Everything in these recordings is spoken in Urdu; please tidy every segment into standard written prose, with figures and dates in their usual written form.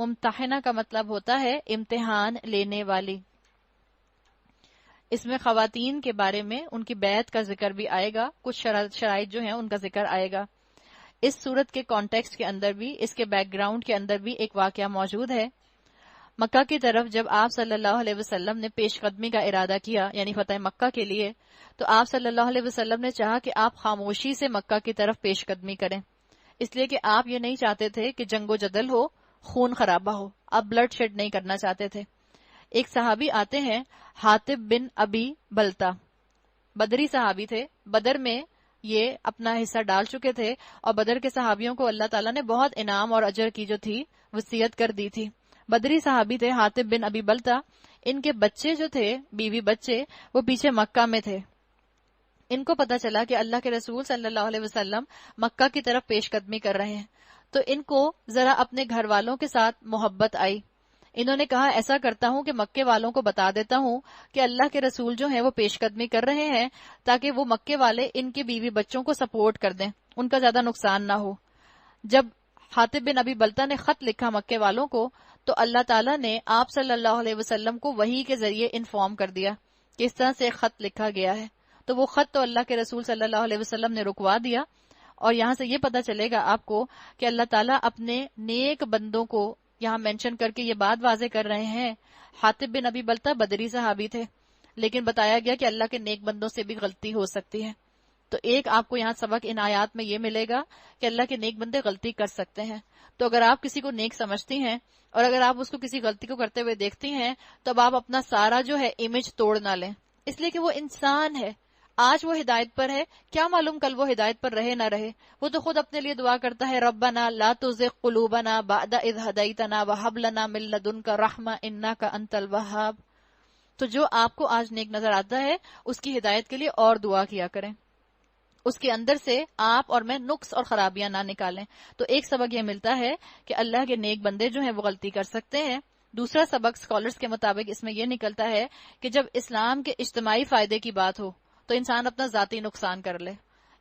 ممتحنہ کا مطلب ہوتا ہے امتحان لینے والی. اس میں خواتین کے بارے میں ان کی بیعت کا ذکر بھی آئے گا، کچھ شرائط جو ہیں ان کا ذکر آئے گا. اس صورت کے کانٹیکسٹ کے اندر بھی، اس کے بیک گراؤنڈ کے اندر بھی ایک واقعہ موجود ہے. مکہ کی طرف جب آپ صلی اللہ علیہ وسلم نے پیش قدمی کا ارادہ کیا، یعنی فتح مکہ کے لیے، تو آپ صلی اللہ علیہ وسلم نے چاہا کہ آپ خاموشی سے مکہ کی طرف پیش قدمی کریں، اس لیے کہ آپ یہ نہیں چاہتے تھے کہ جنگ و جدل ہو، خون خرابہ ہو، آپ بلڈ شیڈ نہیں کرنا چاہتے تھے. ایک صحابی آتے ہیں حاطب بن ابی بلتا، بدری صحابی تھے، بدر میں یہ اپنا حصہ ڈال چکے تھے، اور بدر کے صحابیوں کو اللہ تعالیٰ نے بہت انعام اور اجر کی جو تھی وصیت کر دی تھی. بدری صحابی تھے حاطب بن ابی بلتا. ان کے بچے جو تھے، بیوی بچے، وہ پیچھے مکہ میں تھے. ان کو پتا چلا کہ اللہ کے رسول صلی اللہ علیہ وسلم مکہ کی طرف پیش قدمی کر رہے ہیں، تو ان کو ذرا اپنے گھر والوں کے ساتھ محبت آئی. انہوں نے کہا ایسا کرتا ہوں کہ مکے والوں کو بتا دیتا ہوں کہ اللہ کے رسول جو ہیں وہ پیش قدمی کر رہے ہیں، تاکہ وہ مکے والے ان کے بیوی بچوں کو سپورٹ کر دیں، ان کا زیادہ نقصان نہ ہو. جب حاطب بن ابی بلتا نے خط لکھا مکے والوں کو، تو اللہ تعالیٰ نے آپ صلی اللہ علیہ وسلم کو وحی کے ذریعے انفارم کر دیا کہ اس طرح سے خط لکھا گیا ہے. تو وہ خط تو اللہ کے رسول صلی اللہ علیہ وسلم نے رکوا دیا. اور یہاں سے یہ پتا چلے گا آپ کو کہ اللہ تعالیٰ اپنے نیک بندوں کو یہاں مینشن کر کے یہ بات واضح کر رہے ہیں. حاطب بن ابی بلتا بدری صحابی تھے، لیکن بتایا گیا کہ اللہ کے نیک بندوں سے بھی غلطی ہو سکتی ہے. تو ایک آپ کو یہاں سبق ان آیات میں یہ ملے گا کہ اللہ کے نیک بندے غلطی کر سکتے ہیں. تو اگر آپ کسی کو نیک سمجھتی ہیں اور اگر آپ اس کو کسی غلطی کو کرتے ہوئے دیکھتی ہیں، تو اب آپ اپنا سارا جو ہے امیج توڑ نہ لیں، اس لیے کہ وہ انسان ہے. آج وہ ہدایت پر ہے، کیا معلوم کل وہ ہدایت پر رہے نہ رہے. وہ تو خود اپنے لیے دعا کرتا ہے، ربنا لا تزغ قلوبنا بعد اذ ہدیتنا وہب لنا من لدنک رحمہ انک انت الوہاب. تو جو آپ کو آج نیک نظر آتا ہے، اس کی ہدایت کے لیے اور دعا کیا کریں، اس کے اندر سے آپ اور میں نقص اور خرابیاں نہ نکالیں. تو ایک سبق یہ ملتا ہے کہ اللہ کے نیک بندے جو ہیں وہ غلطی کر سکتے ہیں. دوسرا سبق اسکالرز کے مطابق اس میں یہ نکلتا ہے کہ جب اسلام کے اجتماعی فائدے کی بات ہو تو انسان اپنا ذاتی نقصان کر لے.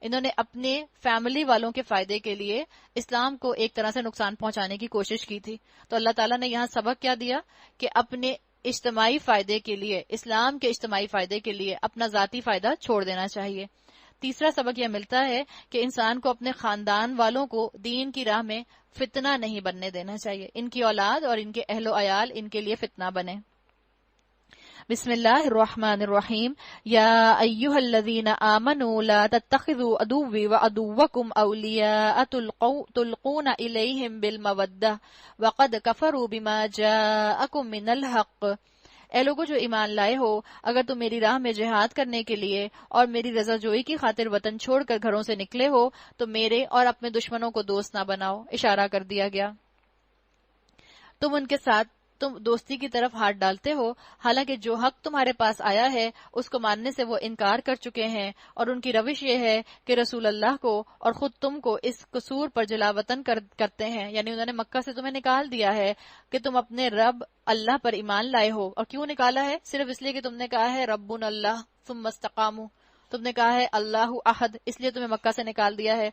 انہوں نے اپنے فیملی والوں کے فائدے کے لیے اسلام کو ایک طرح سے نقصان پہنچانے کی کوشش کی تھی. تو اللہ تعالیٰ نے یہاں سبق کیا دیا کہ اپنے اجتماعی فائدے کے لیے، اسلام کے اجتماعی فائدے کے لیے اپنا ذاتی فائدہ چھوڑ دینا چاہیے. تیسرا سبق یہ ملتا ہے کہ انسان کو اپنے خاندان والوں کو دین کی راہ میں فتنہ نہیں بننے دینا چاہیے، ان کی اولاد اور ان کے اہل و عیال ان کے لیے فتنہ بنے. بسم اللہ الرحمن الرحیم. یا ایہا الذین آمنوا لا تتخذوا عدوی وعدوکم اولیاء تلقون الیہم بالمودہ وقد کفروا بما جاءکم من الحق. اے لوگو جو ایمان لائے ہو، اگر تم میری راہ میں جہاد کرنے کے لیے اور میری رضا جوئی کی خاطر وطن چھوڑ کر گھروں سے نکلے ہو، تو میرے اور اپنے دشمنوں کو دوست نہ بناؤ. اشارہ کر دیا گیا تم ان کے ساتھ تم دوستی کی طرف ہاتھ ڈالتے ہو، حالانکہ جو حق تمہارے پاس آیا ہے اس کو ماننے سے وہ انکار کر چکے ہیں، اور ان کی روش یہ ہے کہ رسول اللہ کو اور خود تم کو اس قصور پر جلا وطن کرتے ہیں. یعنی انہوں نے مکہ سے تمہیں نکال دیا ہے کہ تم اپنے رب اللہ پر ایمان لائے ہو. اور کیوں نکالا ہے؟ صرف اس لیے کہ تم نے کہا ہے ربنا اللہ ثم استقاموا، تم نے کہا ہے اللہ احد، اس لیے تمہیں مکہ سے نکال دیا ہے.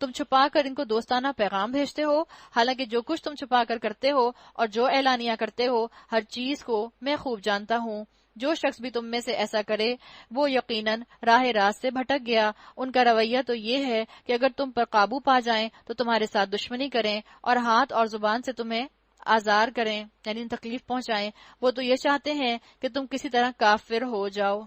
تم چھپا کر ان کو دوستانہ پیغام بھیجتے ہو، حالانکہ جو کچھ تم چھپا کر کرتے ہو اور جو اعلانیہ کرتے ہو، ہر چیز کو میں خوب جانتا ہوں. جو شخص بھی تم میں سے ایسا کرے وہ یقیناً راہ راست سے بھٹک گیا. ان کا رویہ تو یہ ہے کہ اگر تم پر قابو پا جائیں تو تمہارے ساتھ دشمنی کریں اور ہاتھ اور زبان سے تمہیں آزار کریں، یعنی تکلیف پہنچائیں. وہ تو یہ چاہتے ہیں کہ تم کسی طرح کافر ہو جاؤ.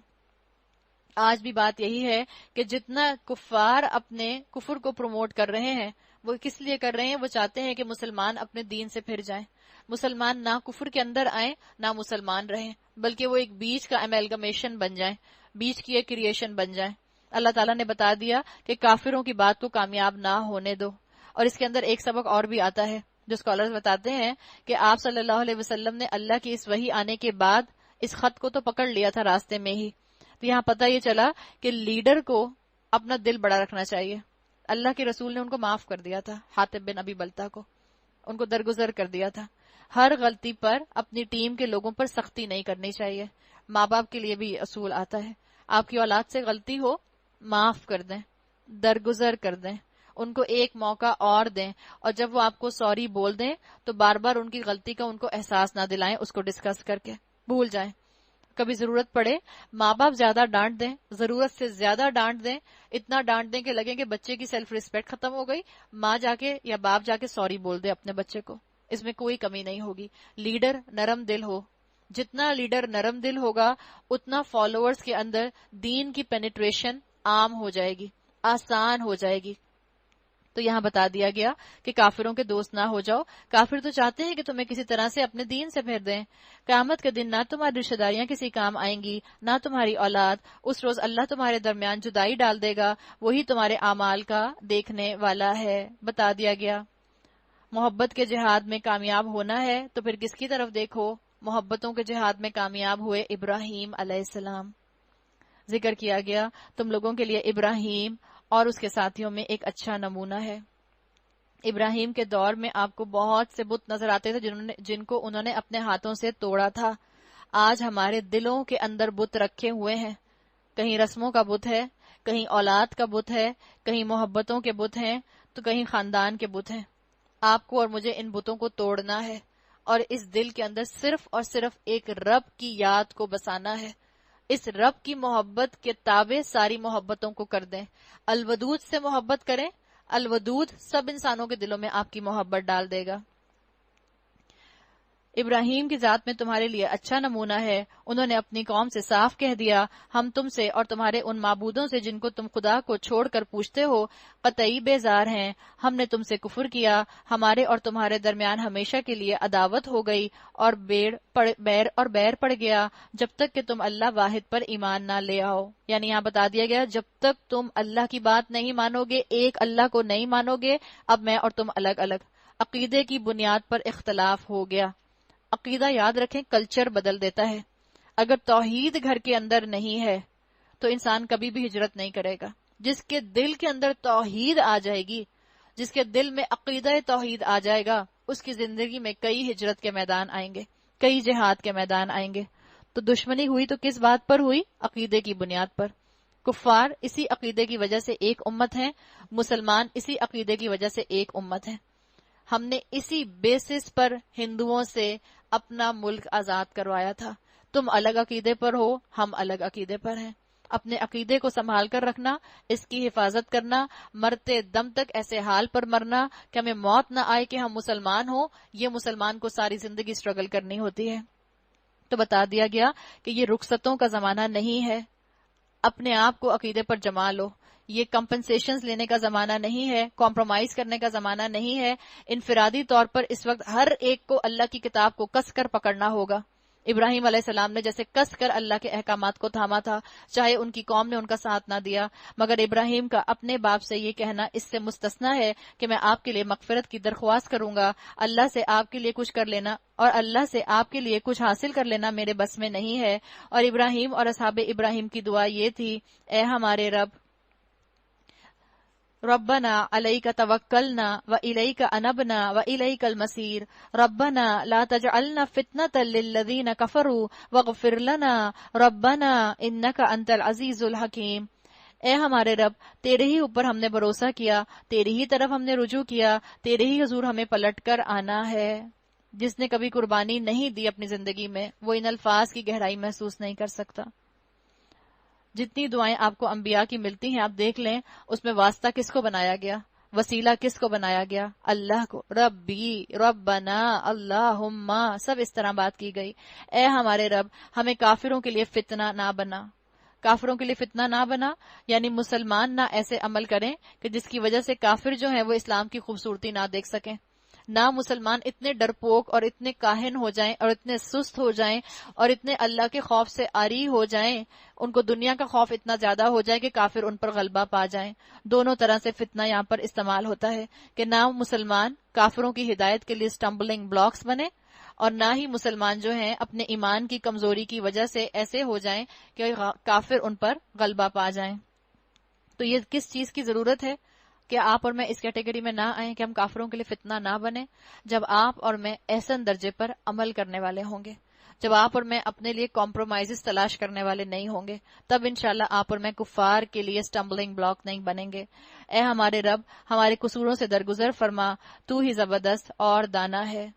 آج بھی بات یہی ہے کہ جتنا کفار اپنے کفر کو پروموٹ کر رہے ہیں، وہ کس لیے کر رہے ہیں؟ وہ چاہتے ہیں کہ مسلمان اپنے دین سے پھر جائیں، مسلمان نہ کفر کے اندر آئیں نہ مسلمان رہیں، بلکہ وہ ایک بیچ کا امیلگمیشن بن جائیں، بیچ کی ایک کریشن بن جائیں. اللہ تعالیٰ نے بتا دیا کہ کافروں کی بات کو کامیاب نہ ہونے دو. اور اس کے اندر ایک سبق اور بھی آتا ہے جو اسکالرز بتاتے ہیں کہ آپ صلی اللہ علیہ وسلم نے اللہ کی اس وحی آنے کے بعد اس خط کو تو پکڑ لیا تھا راستے میں ہی. تو یہاں پتہ یہ چلا کہ لیڈر کو اپنا دل بڑا رکھنا چاہیے. اللہ کے رسول نے ان کو معاف کر دیا تھا، حاطب بن ابی بلتا کو ان کو درگزر کر دیا تھا. ہر غلطی پر اپنی ٹیم کے لوگوں پر سختی نہیں کرنی چاہیے. ماں باپ کے لیے بھی یہ اصول آتا ہے، آپ کی اولاد سے غلطی ہو معاف کر دیں، درگزر کر دیں، ان کو ایک موقع اور دیں، اور جب وہ آپ کو سوری بول دیں تو بار بار ان کی غلطی کا ان کو احساس نہ دلائیں، اس کو ڈسکس کر کے بھول جائیں۔ کبھی ضرورت پڑے ماں باپ زیادہ ڈانٹ دیں، ضرورت سے زیادہ ڈانٹ دیں، اتنا ڈانٹ دیں کہ لگے کہ بچے کی سیلف ریسپیکٹ ختم ہو گئی، ماں جا کے یا باپ جا کے سوری بول دے اپنے بچے کو، اس میں کوئی کمی نہیں ہوگی۔ لیڈر نرم دل ہو، جتنا لیڈر نرم دل ہوگا اتنا فالوورز کے اندر دین کی پینیٹریشن عام ہو جائے گی، آسان ہو جائے گی۔ تو یہاں بتا دیا گیا کہ کافروں کے دوست نہ ہو جاؤ، کافر تو چاہتے ہیں کہ تمہیں کسی طرح سے اپنے دین سے پھیر دیں۔ قیامت کے دن نہ تمہاری رشتہ داریاں کسی کام آئیں گی، نہ تمہاری اولاد، اس روز اللہ تمہارے درمیان جدائی ڈال دے گا، وہی تمہارے اعمال کا دیکھنے والا ہے۔ بتا دیا گیا محبت کے جہاد میں کامیاب ہونا ہے تو پھر کس کی طرف دیکھو؟ محبتوں کے جہاد میں کامیاب ہوئے ابراہیم علیہ السلام۔ ذکر کیا گیا تم لوگوں کے لیے ابراہیم اور اس کے ساتھیوں میں ایک اچھا نمونہ ہے۔ ابراہیم کے دور میں آپ کو بہت سے بت نظر آتے تھے جن کو انہوں نے اپنے ہاتھوں سے توڑا تھا۔ آج ہمارے دلوں کے اندر بت رکھے ہوئے ہیں، کہیں رسموں کا بت ہے، کہیں اولاد کا بت ہے، کہیں محبتوں کے بت ہیں، تو کہیں خاندان کے بت ہیں۔ آپ کو اور مجھے ان بتوں کو توڑنا ہے اور اس دل کے اندر صرف اور صرف ایک رب کی یاد کو بسانا ہے۔ اس رب کی محبت کے تابع ساری محبتوں کو کر دیں۔ الودود سے محبت کریں، الودود سب انسانوں کے دلوں میں آپ کی محبت ڈال دے گا۔ ابراہیم کی ذات میں تمہارے لیے اچھا نمونہ ہے، انہوں نے اپنی قوم سے صاف کہہ دیا، ہم تم سے اور تمہارے ان معبودوں سے جن کو تم خدا کو چھوڑ کر پوچھتے ہو قطعی بیزار ہیں۔ ہم نے تم سے کفر کیا، ہمارے اور تمہارے درمیان ہمیشہ کے لیے عداوت ہو گئی اور بیر پڑ گیا جب تک کہ تم اللہ واحد پر ایمان نہ لے آؤ۔ یعنی یہاں بتا دیا گیا جب تک تم اللہ کی بات نہیں مانو گے، ایک اللہ کو نہیں مانو گے، اب میں اور تم الگ الگ، عقیدے کی بنیاد پر اختلاف ہو گیا۔ عقیدہ یاد رکھیں کلچر بدل دیتا ہے۔ اگر توحید گھر کے اندر نہیں ہے تو انسان کبھی بھی ہجرت نہیں کرے گا۔ جس کے دل کے اندر توحید آ جائے گی، جس کے دل میں عقیدہ توحید آ جائے گا، اس کی زندگی میں کئی ہجرت کے میدان آئیں گے، کئی جہاد کے میدان آئیں گے۔ تو دشمنی ہوئی تو کس بات پر ہوئی؟ عقیدے کی بنیاد پر۔ کفار اسی عقیدے کی وجہ سے ایک امت ہیں، مسلمان اسی عقیدے کی وجہ سے ایک امت ہیں۔ ہم نے اسی بیسس پر ہندوؤں سے اپنا ملک آزاد کروایا تھا۔ تم الگ عقیدے پر ہو، ہم الگ عقیدے پر ہیں۔ اپنے عقیدے کو سنبھال کر رکھنا، اس کی حفاظت کرنا، مرتے دم تک ایسے حال پر مرنا کہ ہمیں موت نہ آئے کہ ہم مسلمان ہوں، یہ مسلمان کو ساری زندگی سٹرگل کرنی ہوتی ہے۔ تو بتا دیا گیا کہ یہ رخصتوں کا زمانہ نہیں ہے، اپنے آپ کو عقیدے پر جما لو۔ یہ کمپنسیشنز لینے کا زمانہ نہیں ہے، کمپرومائز کرنے کا زمانہ نہیں ہے۔ انفرادی طور پر اس وقت ہر ایک کو اللہ کی کتاب کو کس کر پکڑنا ہوگا۔ ابراہیم علیہ السلام نے جیسے کس کر اللہ کے احکامات کو تھاما تھا، چاہے ان کی قوم نے ان کا ساتھ نہ دیا، مگر ابراہیم کا اپنے باپ سے یہ کہنا اس سے مستثنا ہے کہ میں آپ کے لیے مغفرت کی درخواست کروں گا، اللہ سے آپ کے لیے کچھ کر لینا اور اللہ سے آپ کے لیے کچھ حاصل کر لینا میرے بس میں نہیں ہے۔ اور ابراہیم اور اصحاب ابراہیم کی دعا یہ تھی، اے ہمارے رب، ربنا علیک توکلنا والیک انبنا والیک المصیر، ربنا لا تجعلنا فتنۃ للذین کفروا واغفر لنا ربنا انک انت العزیز الحکیم۔ اے ہمارے رب، تیرے ہی اوپر ہم نے بھروسہ کیا، تیری ہی طرف ہم نے رجوع کیا، تیرے ہی حضور ہمیں پلٹ کر آنا ہے۔ جس نے کبھی قربانی نہیں دی اپنی زندگی میں، وہ ان الفاظ کی گہرائی محسوس نہیں کر سکتا۔ جتنی دعائیں آپ کو انبیاء کی ملتی ہیں آپ دیکھ لیں، اس میں واسطہ کس کو بنایا گیا، وسیلہ کس کو بنایا گیا؟ اللہ کو۔ ربی، ربنا، اللہم، سب اس طرح بات کی گئی۔ اے ہمارے رب، ہمیں کافروں کے لیے فتنہ نہ بنا۔ کافروں کے لیے فتنہ نہ بنا یعنی مسلمان نہ ایسے عمل کریں کہ جس کی وجہ سے کافر جو ہیں وہ اسلام کی خوبصورتی نہ دیکھ سکیں، نہ مسلمان اتنے ڈرپوک اور اتنے کاہن ہو جائیں اور اتنے سست ہو جائیں اور اتنے اللہ کے خوف سے عاری ہو جائیں، ان کو دنیا کا خوف اتنا زیادہ ہو جائے کہ کافر ان پر غلبہ پا جائیں۔ دونوں طرح سے فتنہ یہاں پر استعمال ہوتا ہے کہ نہ مسلمان کافروں کی ہدایت کے لیے سٹمبلنگ بلاکس بنے اور نہ ہی مسلمان جو ہیں اپنے ایمان کی کمزوری کی وجہ سے ایسے ہو جائیں کہ کافر ان پر غلبہ پا جائیں۔ تو یہ کس چیز کی ضرورت ہے کہ آپ اور میں اس کیٹیگری میں نہ آئیں کہ ہم کافروں کے لیے فتنہ نہ بنیں؟ جب آپ اور میں احسن درجے پر عمل کرنے والے ہوں گے، جب آپ اور میں اپنے لیے کمپرومائزز تلاش کرنے والے نہیں ہوں گے، تب انشاءاللہ آپ اور میں کفار کے لیے اسٹمبلنگ بلاک نہیں بنیں گے۔ اے ہمارے رب، ہمارے قصوروں سے درگزر فرما، تو ہی زبردست اور دانا ہے۔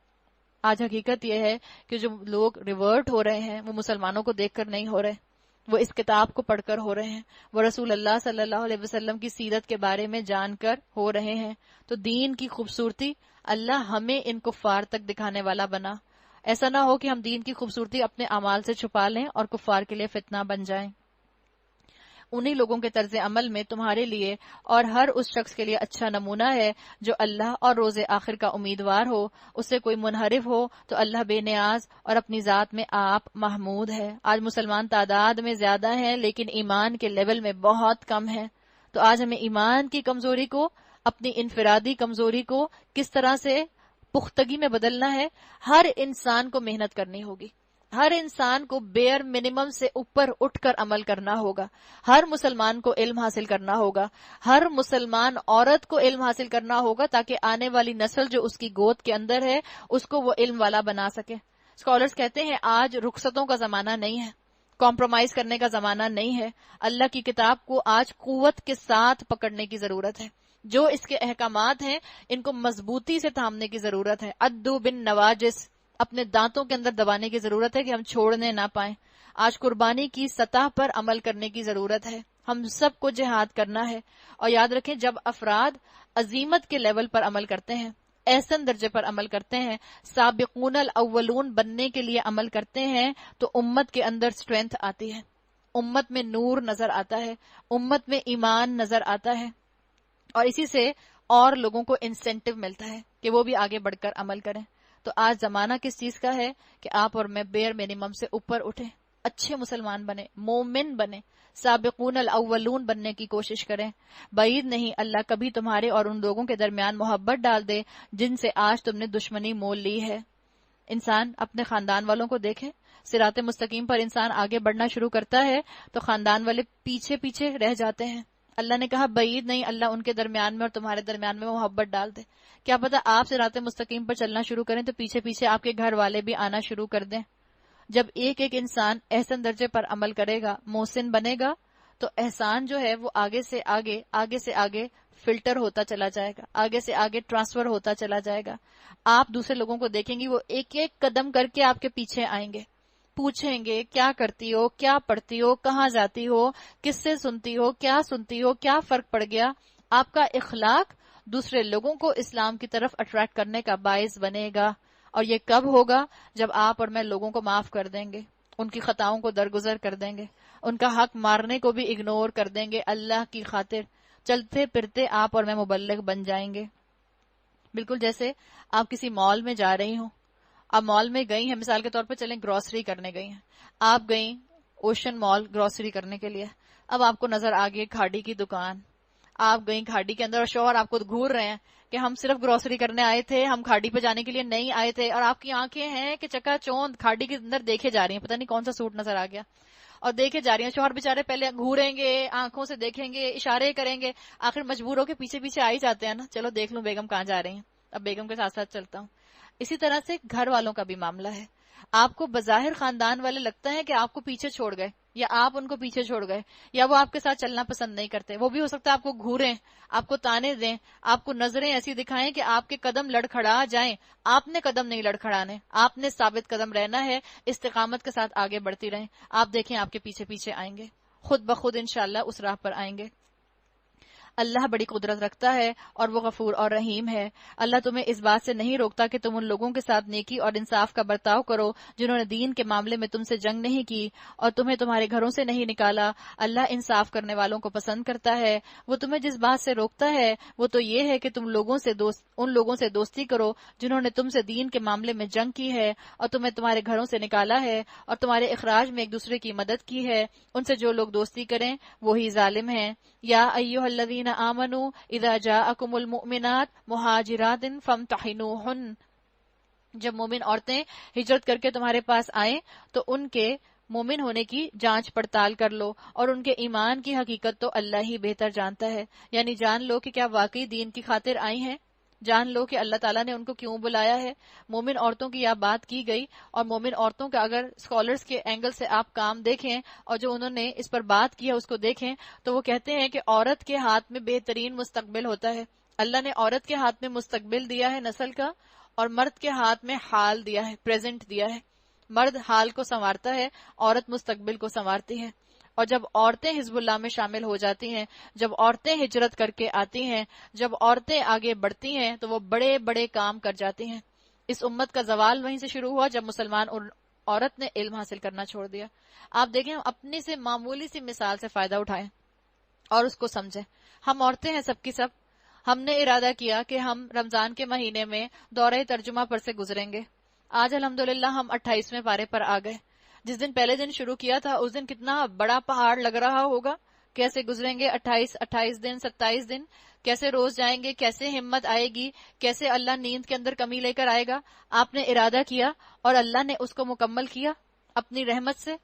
آج حقیقت یہ ہے کہ جو لوگ ریورٹ ہو رہے ہیں وہ مسلمانوں کو دیکھ کر نہیں ہو رہے، وہ اس کتاب کو پڑھ کر ہو رہے ہیں، وہ رسول اللہ صلی اللہ علیہ وسلم کی سیرت کے بارے میں جان کر ہو رہے ہیں۔ تو دین کی خوبصورتی اللہ ہمیں ان کفار تک دکھانے والا بنا۔ ایسا نہ ہو کہ ہم دین کی خوبصورتی اپنے اعمال سے چھپا لیں اور کفار کے لیے فتنہ بن جائیں۔ انہی لوگوں کے طرز عمل میں تمہارے لیے اور ہر اس شخص کے لیے اچھا نمونہ ہے جو اللہ اور روز آخر کا امیدوار ہو۔ اس سے کوئی منحرف ہو تو اللہ بے نیاز اور اپنی ذات میں آپ محمود ہے۔ آج مسلمان تعداد میں زیادہ ہیں لیکن ایمان کے لیول میں بہت کم ہے۔ تو آج ہمیں ایمان کی کمزوری کو، اپنی انفرادی کمزوری کو کس طرح سے پختگی میں بدلنا ہے؟ ہر انسان کو محنت کرنی ہوگی، ہر انسان کو بیئر منیمم سے اوپر اٹھ کر عمل کرنا ہوگا، ہر مسلمان کو علم حاصل کرنا ہوگا، ہر مسلمان عورت کو علم حاصل کرنا ہوگا تاکہ آنے والی نسل جو اس کی گود کے اندر ہے اس کو وہ علم والا بنا سکے۔ اسکالرز کہتے ہیں آج رخصتوں کا زمانہ نہیں ہے، کمپرومائز کرنے کا زمانہ نہیں ہے، اللہ کی کتاب کو آج قوت کے ساتھ پکڑنے کی ضرورت ہے، جو اس کے احکامات ہیں ان کو مضبوطی سے تھامنے کی ضرورت ہے۔ عدو بن نواجس، اپنے دانتوں کے اندر دبانے کی ضرورت ہے کہ ہم چھوڑنے نہ پائیں۔ آج قربانی کی سطح پر عمل کرنے کی ضرورت ہے، ہم سب کو جہاد کرنا ہے۔ اور یاد رکھیں جب افراد عظیمت کے لیول پر عمل کرتے ہیں، احسن درجے پر عمل کرتے ہیں، سابقون الاولون بننے کے لیے عمل کرتے ہیں، تو امت کے اندر اسٹرینتھ آتی ہے، امت میں نور نظر آتا ہے، امت میں ایمان نظر آتا ہے، اور اسی سے اور لوگوں کو انسینٹیو ملتا ہے کہ وہ بھی آگے بڑھ کر عمل کریں۔ تو آج زمانہ کس چیز کا ہے کہ آپ اور میں بیئر منیمم سے اوپر اٹھیں، اچھے مسلمان بنے، مومن بنے، سابقون الاولون بننے کی کوشش کریں۔ بعید نہیں اللہ کبھی تمہارے اور ان لوگوں کے درمیان محبت ڈال دے جن سے آج تم نے دشمنی مول لی ہے۔ انسان اپنے خاندان والوں کو دیکھے، صراط مستقیم پر انسان آگے بڑھنا شروع کرتا ہے تو خاندان والے پیچھے پیچھے رہ جاتے ہیں۔ اللہ نے کہا بعید نہیں اللہ ان کے درمیان میں اور تمہارے درمیان میں محبت ڈال دے۔ کیا پتا آپ صراط مستقیم پر چلنا شروع کریں تو پیچھے پیچھے آپ کے گھر والے بھی آنا شروع کر دیں۔ جب ایک ایک انسان احسن درجے پر عمل کرے گا، محسن بنے گا، تو احسان جو ہے وہ آگے سے آگے فلٹر ہوتا چلا جائے گا، آگے سے آگے ٹرانسفر ہوتا چلا جائے گا۔ آپ دوسرے لوگوں کو دیکھیں گی وہ ایک ایک قدم کر کے آپ کے پیچھے آئیں گے، پوچھیں گے کیا کرتی ہو، کیا پڑھتی ہو، کہاں جاتی ہو، کس سے سنتی ہو، کیا فرق پڑ گیا۔ آپ کا اخلاق دوسرے لوگوں کو اسلام کی طرف اٹریکٹ کرنے کا باعث بنے گا، اور یہ کب ہوگا؟ جب آپ اور میں لوگوں کو معاف کر دیں گے، ان کی خطاؤں کو درگزر کر دیں گے، ان کا حق مارنے کو بھی اگنور کر دیں گے، اللہ کی خاطر چلتے پھرتے آپ اور میں مبلغ بن جائیں گے۔ بالکل جیسے آپ کسی مال میں جا رہی ہوں، آپ مال میں گئی ہیں، مثال کے طور پہ چلیں گروسری کرنے گئی ہیں، آپ گئیں اوشن مال گروسری کرنے کے لیے، اب آپ کو نظر آ گئی کھاڑی کی دکان، آپ گئیں کھاڑی کے اندر اور شوہر آپ کو گھور رہے ہیں کہ ہم صرف گروسری کرنے آئے تھے، ہم کھاڑی پہ جانے کے لیے نہیں آئے تھے، اور آپ کی آنکھیں ہیں کہ چکا چوند کھاڑی کے اندر دیکھے جا رہی ہیں، پتہ نہیں کون سا سوٹ نظر آ گیا اور دیکھے جا رہی ہیں۔ شوہر بےچارے پہلے گھوریں گے، آنکھوں سے دیکھیں گے، اشارے کریں گے، آخر مجبور ہو کے پیچھے پیچھے آ ہی جاتے ہیں نا، چلو دیکھ لوں بیگم کہاں جا رہی ہیں، اب بیگم کے ساتھ ساتھ چلتا ہوں۔ اسی طرح سے گھر والوں کا بھی معاملہ ہے، آپ کو بظاہر خاندان والے لگتا ہے کہ آپ کو پیچھے چھوڑ گئے یا آپ ان کو پیچھے چھوڑ گئے یا وہ آپ کے ساتھ چلنا پسند نہیں کرتے، وہ بھی ہو سکتا ہے آپ کو گھوریں، آپ کو تانے دیں، آپ کو نظریں ایسی دکھائیں کہ آپ کے قدم لڑکھڑا جائیں۔ آپ نے قدم نہیں لڑکھڑانے، آپ نے ثابت قدم رہنا ہے، استقامت کے ساتھ آگے بڑھتی رہیں، آپ دیکھیں آپ کے پیچھے پیچھے آئیں گے، خود بخود انشاءاللہ اس راہ پر آئیں گے۔ اللہ بڑی قدرت رکھتا ہے اور وہ غفور اور رحیم ہے۔ اللہ تمہیں اس بات سے نہیں روکتا کہ تم ان لوگوں کے ساتھ نیکی اور انصاف کا برتاؤ کرو جنہوں نے دین کے معاملے میں تم سے جنگ نہیں کی اور تمہیں تمہارے گھروں سے نہیں نکالا۔ اللہ انصاف کرنے والوں کو پسند کرتا ہے۔ وہ تمہیں جس بات سے روکتا ہے وہ تو یہ ہے کہ تم ان لوگوں سے دوستی کرو جنہوں نے تم سے دین کے معاملے میں جنگ کی ہے اور تمہیں تمہارے گھروں سے نکالا ہے اور تمہارے اخراج میں ایک دوسرے کی مدد کی ہے۔ ان سے جو لوگ دوستی کریں وہی ظالم ہیں۔ یا ایھا الذین آمنوا اذا جاءکم المؤمنات مہاجرات فامتحنوہن، جب مومن عورتیں ہجرت کر کے تمہارے پاس آئیں تو ان کے مومن ہونے کی جانچ پڑتال کر لو، اور ان کے ایمان کی حقیقت تو اللہ ہی بہتر جانتا ہے، یعنی جان لو کہ کیا واقعی دین کی خاطر آئی ہیں۔ جان لو کہ اللہ تعالیٰ نے ان کو کیوں بلایا ہے. مومن عورتوں کی یہ بات کی گئی، اور مومن عورتوں کا اگر اسکالرس کے اینگل سے آپ کام دیکھیں اور جو انہوں نے اس پر بات کی ہے اس کو دیکھیں، تو وہ کہتے ہیں کہ عورت کے ہاتھ میں بہترین مستقبل ہوتا ہے. اللہ نے عورت کے ہاتھ میں مستقبل دیا ہے نسل کا، اور مرد کے ہاتھ میں حال دیا ہے، پریزنٹ دیا ہے. مرد حال کو سنوارتا ہے، عورت مستقبل کو سنوارتی ہے. اور جب عورتیں حزب اللہ میں شامل ہو جاتی ہیں، جب عورتیں ہجرت کر کے آتی ہیں، جب عورتیں آگے بڑھتی ہیں، تو وہ بڑے بڑے کام کر جاتی ہیں. اس امت کا زوال وہیں سے شروع ہوا جب مسلمان عورت نے علم حاصل کرنا چھوڑ دیا. آپ دیکھیں، ہم اپنی سے معمولی سی مثال سے فائدہ اٹھائیں اور اس کو سمجھیں. ہم عورتیں ہیں سب کی سب. ہم نے ارادہ کیا کہ ہم رمضان کے مہینے میں دورہ ترجمہ پر سے گزریں گے. آج الحمدللہ ہم 28ویں پارے پر آ گئے. جس دن پہلے دن شروع کیا تھا اس دن کتنا بڑا پہاڑ لگ رہا ہوگا. کیسے گزریں گے 28 دن، 27 دن، کیسے روز جائیں گے، کیسے ہمت آئے گی، کیسے اللہ نیند کے اندر کمی لے کر آئے گا. آپ نے ارادہ کیا اور اللہ نے اس کو مکمل کیا اپنی رحمت سے،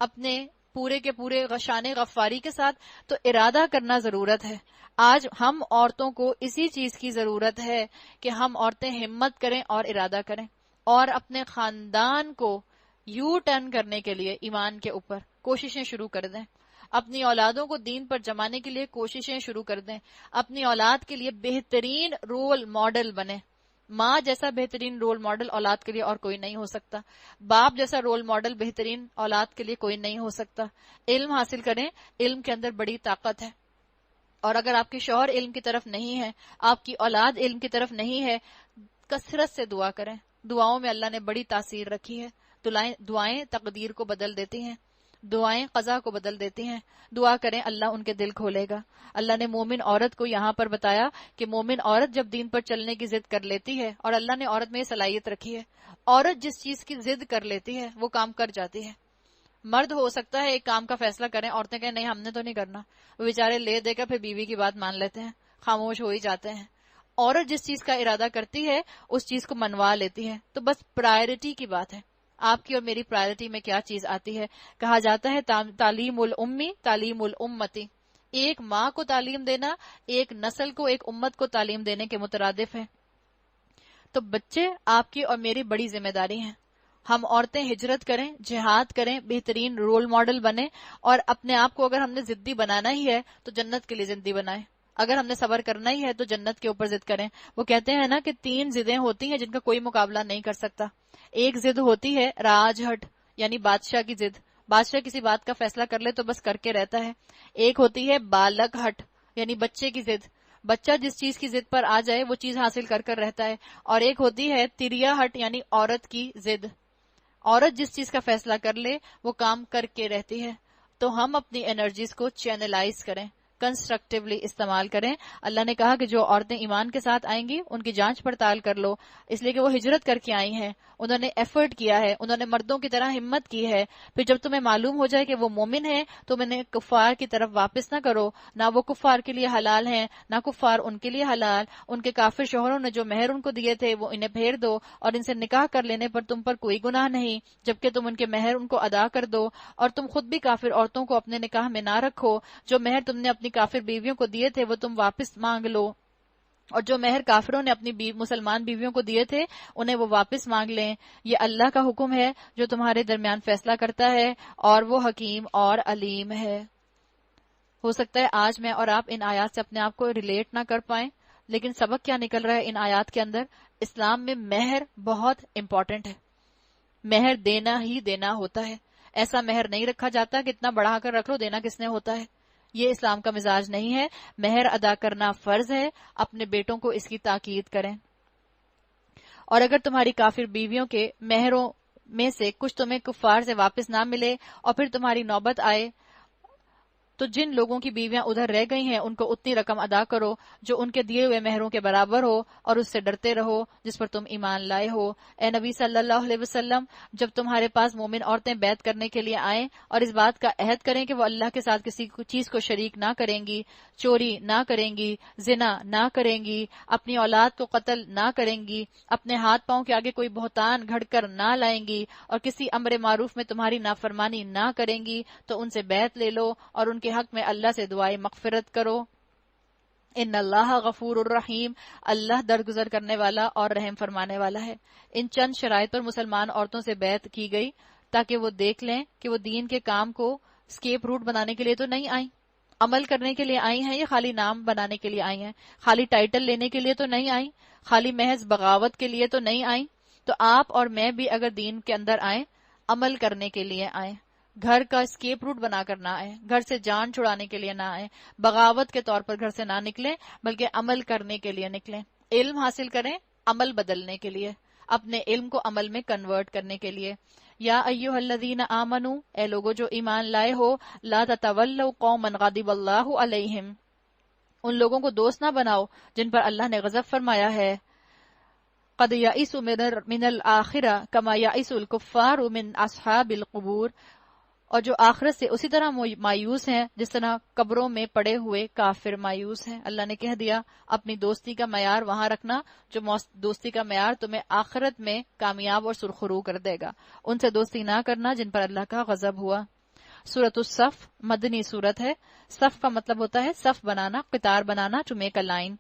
اپنے پورے کے پورے شان غفاری کے ساتھ. تو ارادہ کرنا ضرورت ہے. آج ہم عورتوں کو اسی چیز کی ضرورت ہے کہ ہم عورتیں ہمت کریں اور ارادہ کریں، اور اپنے خاندان کو یو ٹرن کرنے کے لیے ایمان کے اوپر کوششیں شروع کر دیں. اپنی اولادوں کو دین پر جمانے کے لیے کوششیں شروع کر دیں. اپنی اولاد کے لیے بہترین رول ماڈل بنیں. ماں جیسا بہترین رول ماڈل اولاد کے لیے اور کوئی نہیں ہو سکتا. باپ جیسا رول ماڈل بہترین اولاد کے لیے کوئی نہیں ہو سکتا. علم حاصل کریں، علم کے اندر بڑی طاقت ہے. اور اگر آپ کے شوہر علم کی طرف نہیں ہے، آپ کی اولاد علم کی طرف نہیں ہے، کثرت سے دعا کریں. دعاؤں میں اللہ نے بڑی تاثیر رکھی ہے. دعائیں تقدیر کو بدل دیتی ہیں، دعائیں قضا کو بدل دیتی ہیں. دعا کریں، اللہ ان کے دل کھولے گا. اللہ نے مومن عورت کو یہاں پر بتایا کہ مومن عورت جب دین پر چلنے کی ضد کر لیتی ہے، اور اللہ نے عورت میں یہ صلاحیت رکھی ہے، عورت جس چیز کی ضد کر لیتی ہے وہ کام کر جاتی ہے. مرد ہو سکتا ہے ایک کام کا فیصلہ کریں، عورتیں کہیں نہیں ہم نے تو نہیں کرنا. وہ بیچارے لے دے کر پھر بیوی کی بات مان لیتے ہیں، خاموش ہو ہی جاتے ہیں. عورت جس چیز کا ارادہ کرتی ہے اس چیز کو منوا لیتی ہے. تو بس پرائرٹی کی بات ہے، آپ کی اور میری پرائرٹی میں کیا چیز آتی ہے. کہا جاتا ہے تعلیم الامی تعلیم الامتی. ایک ماں کو تعلیم دینا ایک نسل کو، ایک امت کو تعلیم دینے کے مترادف ہے. تو بچے آپ کی اور میری بڑی ذمہ داری ہیں. ہم عورتیں ہجرت کریں، جہاد کریں، بہترین رول ماڈل بنیں، اور اپنے آپ کو اگر ہم نے ضدی بنانا ہی ہے تو جنت کے لیے ضدی بنائیں. اگر ہم نے صبر کرنا ہی ہے تو جنت کے اوپر ضد کریں. وہ کہتے ہیں نا کہ 3 ضدیں ہوتی ہیں جن کا کوئی مقابلہ نہیں کر سکتا. ایک ضد ہوتی ہے راج ہٹ، یعنی بادشاہ کی ضد. بادشاہ کسی بات کا فیصلہ کر لے تو بس کر کے رہتا ہے. ایک ہوتی ہے بالغ ہٹ، یعنی بچے کی ضد. بچہ جس چیز کی ضد پر آ جائے وہ چیز حاصل کر کر رہتا ہے. اور ایک ہوتی ہے تریا ہٹ، یعنی عورت کی ضد. عورت جس چیز کا فیصلہ کر لے وہ کام کر کے رہتی ہے. تو ہم اپنی انرجیز کو چینلائز کریں، کنسٹرکٹیولی استعمال کریں. اللہ نے کہا کہ جو عورتیں ایمان کے ساتھ آئیں گی ان کی جانچ پڑتال کر لو، اس لیے کہ وہ ہجرت کر کے آئی ہیں، انہوں نے ایفرٹ کیا ہے، انہوں نے مردوں کی طرح ہمت کی ہے. پھر جب تمہیں معلوم ہو جائے کہ وہ مومن ہیں تو انہیں کفار کی طرف واپس نہ کرو. نہ وہ کفار کے لیے حلال ہیں، نہ کفار ان کے لیے حلال. ان کے کافر شوہروں نے جو مہر ان کو دیے تھے وہ انہیں پھیر دو، اور ان سے نکاح کر لینے پر تم پر کوئی گناہ نہیں، جبکہ تم ان کے مہر ان کو ادا کر دو. اور تم خود بھی کافر عورتوں کو اپنے نکاح میں نہ رکھو. جو مہر تم نے اپنی کافر بیویوں کو دیے تھے وہ تم واپس مانگ لو، اور جو مہر کافروں نے اپنی مسلمان بیویوں کو دیے تھے انہیں وہ واپس مانگ لیں. یہ اللہ کا حکم ہے جو تمہارے درمیان فیصلہ کرتا ہے، اور وہ حکیم اور علیم ہے. ہو سکتا ہے آج میں اور آپ ان آیات سے اپنے آپ کو ریلیٹ نہ کر پائیں، لیکن سبق کیا نکل رہا ہے ان آیات کے اندر؟ اسلام میں مہر بہت امپورٹنٹ ہے. مہر دینا ہی دینا ہوتا ہے. ایسا مہر نہیں رکھا جاتا کہ اتنا بڑھا کر رکھ لو، دینا کس نے ہوتا ہے. یہ اسلام کا مزاج نہیں ہے. مہر ادا کرنا فرض ہے. اپنے بیٹوں کو اس کی تاکید کریں. اور اگر تمہاری کافر بیویوں کے مہروں میں سے کچھ تمہیں کفار سے واپس نہ ملے اور پھر تمہاری نوبت آئے تو جن لوگوں کی بیویاں ادھر رہ گئی ہیں ان کو اتنی رقم ادا کرو جو ان کے دیے ہوئے مہروں کے برابر ہو، اور اس سے ڈرتے رہو جس پر تم ایمان لائے ہو. اے نبی صلی اللہ علیہ وسلم، جب تمہارے پاس مومن عورتیں بیعت کرنے کے لیے آئیں اور اس بات کا عہد کریں کہ وہ اللہ کے ساتھ کسی چیز کو شریک نہ کریں گی، چوری نہ کریں گی، زنا نہ کریں گی، اپنی اولاد کو قتل نہ کریں گی، اپنے ہاتھ پاؤں کے آگے کوئی بہتان گھڑ کر نہ لائیں گی، اور کسی امر معروف میں تمہاری نافرمانی نہ کریں گی، تو ان سے بیعت لے لو اور ان کے حق میں اللہ سے دعائے مغفرت کرو. ان اللہ غفور الرحیم، اللہ درگزر کرنے والا اور رحم فرمانے والا ہے۔ ان چند شرائط پر مسلمان عورتوں سے بیعت کی گئی تاکہ وہ دیکھ لیں کہ وہ دین کے کام کو اسکیپ روٹ بنانے کے لیے تو نہیں آئیں، عمل کرنے کے لیے آئی ہیں، یا خالی نام بنانے کے لیے آئی ہیں، خالی ٹائٹل لینے کے لیے تو نہیں آئیں، خالی محض بغاوت کے لیے تو نہیں آئیں۔ تو آپ اور میں بھی اگر دین کے اندر آئیں، عمل کرنے کے لیے آئیں، گھر کا اسکیپ روٹ بنا کر نہ آئیں، گھر سے جان چھڑانے کے لیے نہ آئیں، بغاوت کے طور پر گھر سے نہ نکلیں، بلکہ عمل کرنے کے لیے نکلیں، علم حاصل کریں عمل بدلنے کے لیے، اپنے علم کو عمل میں کنورٹ کرنے کے لیے۔ یا ایھا الذین آمنو، اے لوگو جو ایمان لائے ہو، لا تتولوا قوما غضب اللہ علیہم، ان لوگوں کو دوست نہ بناؤ جن پر اللہ نے غضب فرمایا ہے، قد یئسوا من الآخرہ کما یئس الکفار من اصحاب القبور، اور جو آخرت سے اسی طرح مایوس ہیں جس طرح قبروں میں پڑے ہوئے کافر مایوس ہیں۔ اللہ نے کہہ دیا اپنی دوستی کا معیار وہاں رکھنا جو دوستی کا معیار تمہیں آخرت میں کامیاب اور سرخرو کر دے گا، ان سے دوستی نہ کرنا جن پر اللہ کا غضب ہوا۔ سورۃ الصف مدنی سورت ہے۔ صف کا مطلب ہوتا ہے صف بنانا، قطار بنانا، ٹو میک اے لائن۔